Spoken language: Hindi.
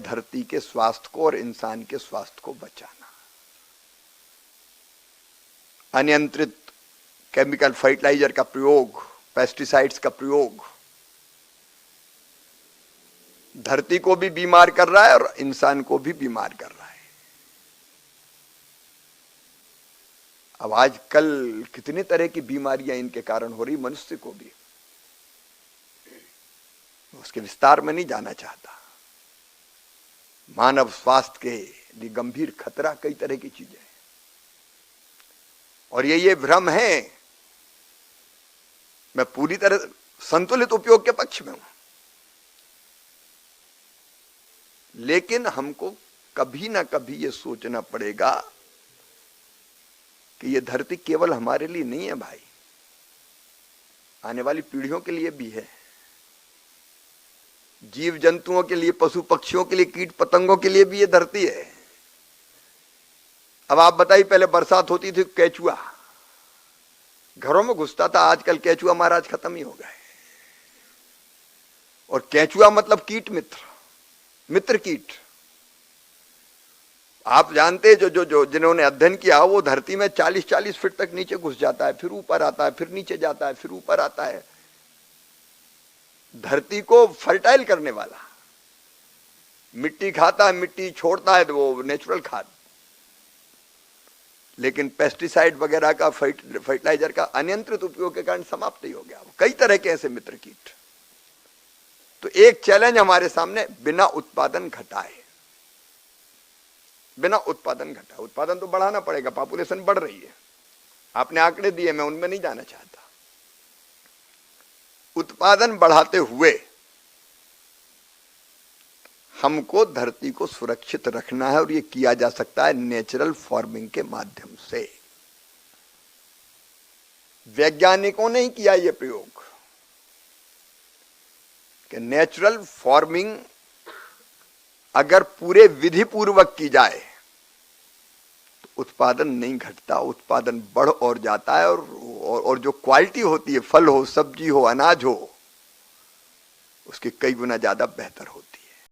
धरती के स्वास्थ्य को और इंसान के स्वास्थ्य को बचाना। अनियंत्रित केमिकल फर्टिलाइजर का प्रयोग, पेस्टिसाइड्स का प्रयोग धरती को भी बीमार कर रहा है और इंसान को भी बीमार कर रहा है। अब आजकल कितने तरह की बीमारियां इनके कारण हो रही, मनुष्य को भी। उसके विस्तार में नहीं जाना चाहता। मानव स्वास्थ्य के लिए गंभीर खतरा कई तरह की चीजें हैं और ये भ्रम है। मैं पूरी तरह संतुलित उपयोग के पक्ष में हूं, लेकिन हमको कभी ना कभी ये सोचना पड़ेगा कि ये धरती केवल हमारे लिए नहीं है भाई, आने वाली पीढ़ियों के लिए भी है, जीव जंतुओं के लिए, पशु पक्षियों के लिए, कीट पतंगों के लिए भी ये धरती है। अब आप बताइए, पहले बरसात होती थी, केचुआ घरों में घुसता था, आजकल केचुआ महाराज खत्म ही हो गए। और केचुआ मतलब कीट मित्र, मित्र कीट। आप जानते जो जिन्होंने अध्ययन किया, वो धरती में 40-40 फीट तक नीचे घुस जाता है, फिर ऊपर आता है, फिर नीचे जाता है, फिर ऊपर आता है। धरती को फर्टाइल करने वाला, मिट्टी खाता है, मिट्टी छोड़ता है, तो वो नेचुरल खाद। लेकिन पेस्टिसाइड वगैरह का, फर्टिलाइजर का अनियंत्रित उपयोग के कारण समाप्त ही हो गया। कई तरह के ऐसे मित्र कीट। तो एक चैलेंज हमारे सामने, बिना उत्पादन घटाए, बिना उत्पादन घटाए। उत्पादन तो बढ़ाना पड़ेगा, पॉपुलेशन बढ़ रही है, आपने आंकड़े दिए, मैं उनमें नहीं जाना चाहता। उत्पादन बढ़ाते हुए हमको धरती को सुरक्षित रखना है और यह किया जा सकता है नेचुरल फार्मिंग के माध्यम से। वैज्ञानिकों ने ही किया यह प्रयोग कि नेचुरल फार्मिंग अगर पूरे विधि पूर्वक की जाए तो उत्पादन नहीं घटता, उत्पादन बढ़ और जाता है। और जो क्वालिटी होती है, फल हो, सब्जी हो, अनाज हो, उसकी कई गुना ज्यादा बेहतर होती है।